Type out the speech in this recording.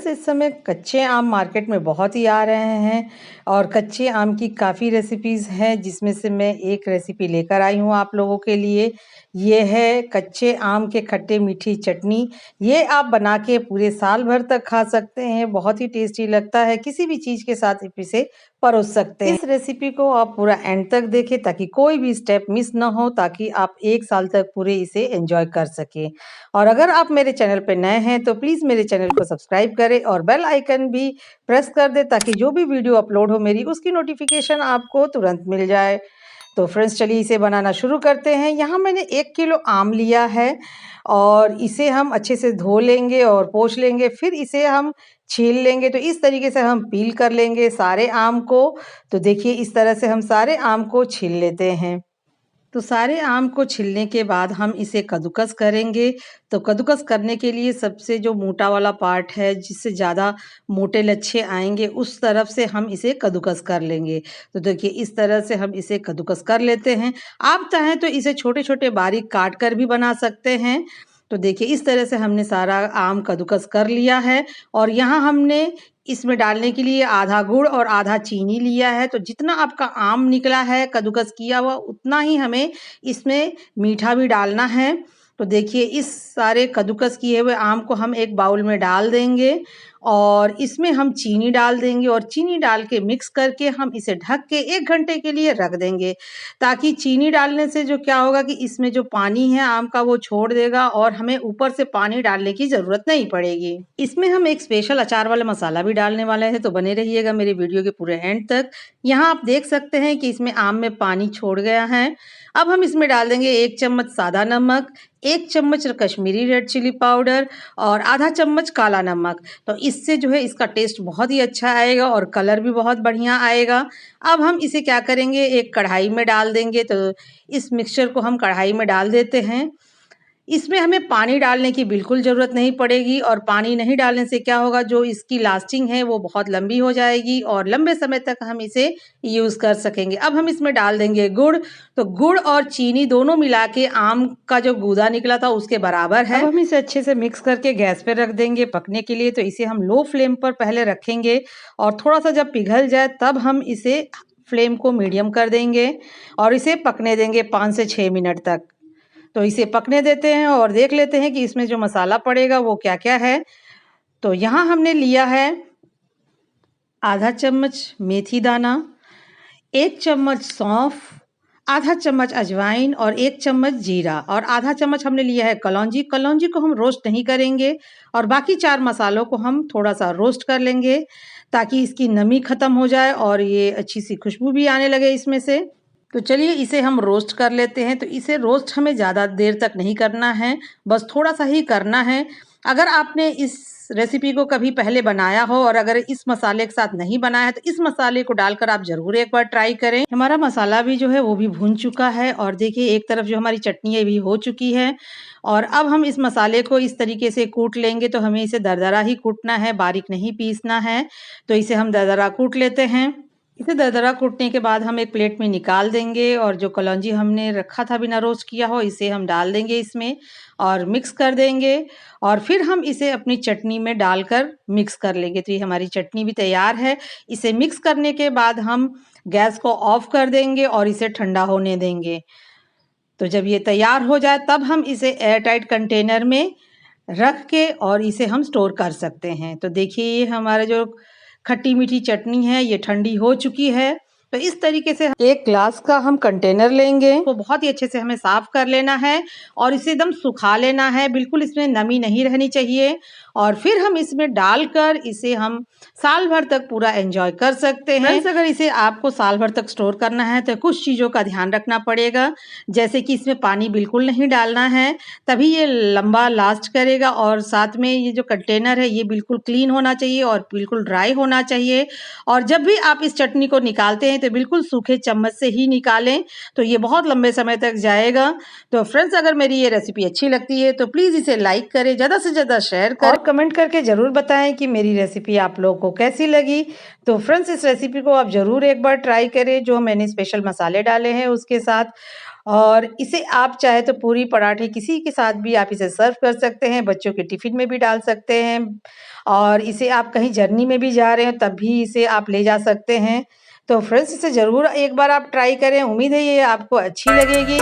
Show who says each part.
Speaker 1: Friends, इस समय कच्चे आम मार्केट में बहुत ही आ रहे हैं और कच्चे आम की काफ़ी रेसिपीज़ हैं, जिसमें से मैं एक रेसिपी लेकर आई हूँ आप लोगों के लिए। ये है कच्चे आम के खट्टे मीठी चटनी। ये आप बना के पूरे साल भर तक खा सकते हैं, बहुत ही टेस्टी लगता है। किसी भी चीज़ के साथ आप इसे परोस सकते हैं। इस रेसिपी को आप पूरा एंड तक देखें ताकि कोई भी स्टेप मिस ना हो, ताकि आप 1 साल तक पूरे इसे एन्जॉय कर सकें। और अगर आप मेरे चैनल पे नए हैं तो प्लीज़ मेरे चैनल को सब्सक्राइब करें और बेल आइकन भी प्रेस कर दें, ताकि जो भी वीडियो अपलोड हो मेरी उसकी नोटिफिकेशन आपको तुरंत मिल जाए। तो फ्रेंड्स, चलिए इसे बनाना शुरू करते हैं। यहाँ मैंने 1 किलो आम लिया है और इसे हम अच्छे से धो लेंगे और पोंछ लेंगे। फिर इसे हम छील लेंगे। तो इस तरीके से हम पील कर लेंगे सारे आम को। तो देखिए, इस तरह से हम सारे आम को छील लेते हैं। तो सारे आम को छीलने के बाद हम इसे कद्दूकस करेंगे। तो कद्दूकस करने के लिए सबसे जो मोटा वाला पार्ट है, जिससे ज़्यादा मोटे लच्छे आएँगे, उस तरफ से हम इसे कद्दूकस कर लेंगे। तो देखिए, इस तरह से हम इसे कद्दूकस कर लेते हैं। आप चाहें तो इसे छोटे-छोटे बारीक काट कर भी बना सकते हैं। तो देखिए, इस तरह से हमने सारा आम कद्दूकस कर लिया है और यहाँ हमने इसमें डालने के लिए आधा गुड़ और आधा चीनी लिया है। तो जितना आपका आम निकला है कद्दूकस किया हुआ, उतना ही हमें इसमें मीठा भी डालना है। तो देखिए, इस सारे कद्दूकस किए हुए आम को हम एक बाउल में डाल देंगे और इसमें हम चीनी डाल देंगे और चीनी डाल के मिक्स करके हम इसे ढक के 1 घंटे के लिए रख देंगे, ताकि चीनी डालने से जो क्या होगा कि इसमें जो पानी है आम का वो छोड़ देगा और हमें ऊपर से पानी डालने की ज़रूरत नहीं पड़ेगी। इसमें हम एक स्पेशल अचार वाला मसाला भी डालने वाले हैं, तो बने रहिएगा मेरे वीडियो के पूरे एंड तक। यहाँ आप देख सकते हैं कि इसमें आम में पानी छोड़ गया है। अब हम इसमें डाल देंगे 1 चम्मच सादा नमक, 1 चम्मच कश्मीरी रेड चिली पाउडर और आधा चम्मच काला नमक। तो इससे जो है इसका टेस्ट बहुत ही अच्छा आएगा और कलर भी बहुत बढ़िया आएगा। अब हम इसे क्या करेंगे, एक कढ़ाई में डाल देंगे। तो इस मिक्सचर को हम कढ़ाई में डाल देते हैं। इसमें हमें पानी डालने की बिल्कुल ज़रूरत नहीं पड़ेगी और पानी नहीं डालने से क्या होगा, जो इसकी लास्टिंग है वो बहुत लंबी हो जाएगी और लंबे समय तक हम इसे यूज़ कर सकेंगे। अब हम इसमें डाल देंगे गुड़। तो गुड़ और चीनी दोनों मिला के आम का जो गूदा निकला था उसके बराबर है। अब हम इसे अच्छे से मिक्स करके गैस पे रख देंगे पकने के लिए। तो इसे हम लो फ्लेम पर पहले रखेंगे और थोड़ा-सा जब पिघल जाए तब हम इसे फ्लेम को मीडियम कर देंगे और इसे पकने देंगे 5 से 6 मिनट तक। तो इसे पकने देते हैं और देख लेते हैं कि इसमें जो मसाला पड़ेगा वो क्या-क्या है। तो यहाँ हमने लिया है आधा चम्मच मेथी दाना, 1 चम्मच सौंफ, आधा चम्मच अजवाइन और 1 चम्मच जीरा और आधा चम्मच हमने लिया है कलौंजी। कलौंजी को हम रोस्ट नहीं करेंगे और बाकी 4 मसालों को हम थोड़ा-सा रोस्ट कर लेंगे, ताकि इसकी नमी ख़त्म हो जाए और ये अच्छी-सी खुशबू भी आने लगे इसमें से। तो चलिए इसे हम रोस्ट कर लेते हैं। तो इसे रोस्ट हमें ज़्यादा देर तक नहीं करना है, बस थोड़ा-सा ही करना है। अगर आपने इस रेसिपी को कभी पहले बनाया हो और अगर इस मसाले के साथ नहीं बनाया है, तो इस मसाले को डालकर आप ज़रूर एक बार ट्राई करें। हमारा मसाला भी जो है वो भी भून चुका है और देखिए, एक तरफ जो हमारी चटनी है भी हो चुकी है और अब हम इस मसाले को इस तरीके से कूट लेंगे। तो हमें इसे दरदरा ही कूटना है, बारीक नहीं पीसना है। तो इसे हम दरदरा कूट लेते हैं। इसे दरदरा कूटने के बाद हम एक प्लेट में निकाल देंगे और जो कलौंजी हमने रखा था बिना रोस्ट किया हो, इसे हम डाल देंगे इसमें और मिक्स कर देंगे और फिर हम इसे अपनी चटनी में डालकर मिक्स कर लेंगे। तो ये हमारी चटनी भी तैयार है। इसे मिक्स करने के बाद हम गैस को ऑफ कर देंगे और इसे ठंडा होने देंगे। तो जब ये तैयार हो जाए तब हम इसे एयर टाइट कंटेनर में रख के और इसे हम स्टोर कर सकते हैं। तो देखिए, ये हमारा जो खट्टी मीठी चटनी है ये ठंडी हो चुकी है। तो इस तरीके से 1 ग्लास का हम कंटेनर लेंगे, वो बहुत ही अच्छे से हमें साफ कर लेना है और इसे एकदम सुखा लेना है, बिल्कुल इसमें नमी नहीं रहनी चाहिए। और फिर हम इसमें डालकर इसे हम साल भर तक पूरा एंजॉय कर सकते हैं। फ्रेंड्स, अगर इसे आपको साल भर तक स्टोर करना है तो कुछ चीज़ों का ध्यान रखना पड़ेगा, जैसे कि इसमें पानी बिल्कुल नहीं डालना है, तभी ये लंबा लास्ट करेगा। और साथ में ये जो कंटेनर है ये बिल्कुल क्लीन होना चाहिए और बिल्कुल ड्राई होना चाहिए। और जब भी आप इस चटनी को निकालते हैं तो बिल्कुल सूखे चम्मच से ही निकालें, तो ये बहुत लंबे समय तक जाएगा। तो फ्रेंड्स, अगर मेरी ये रेसिपी अच्छी लगती है तो प्लीज़ इसे लाइक करें, ज़्यादा से ज़्यादा शेयर करें और कमेंट करके ज़रूर बताएं कि मेरी रेसिपी आप लोगों को कैसी लगी। तो फ्रेंड्स, इस रेसिपी को आप ज़रूर एक बार ट्राई करें, जो मैंने स्पेशल मसाले डाले हैं उसके साथ। और इसे आप चाहे तो पूरी पराठे किसी के साथ भी आप इसे सर्व कर सकते हैं, बच्चों के टिफ़िन में भी डाल सकते हैं और इसे आप कहीं जर्नी में भी जा रहे हैं तब भी इसे आप ले जा सकते हैं। तो फ्रेंड्स, इसे ज़रूर एक बार आप ट्राई करें, उम्मीद है ये आपको अच्छी लगेगी।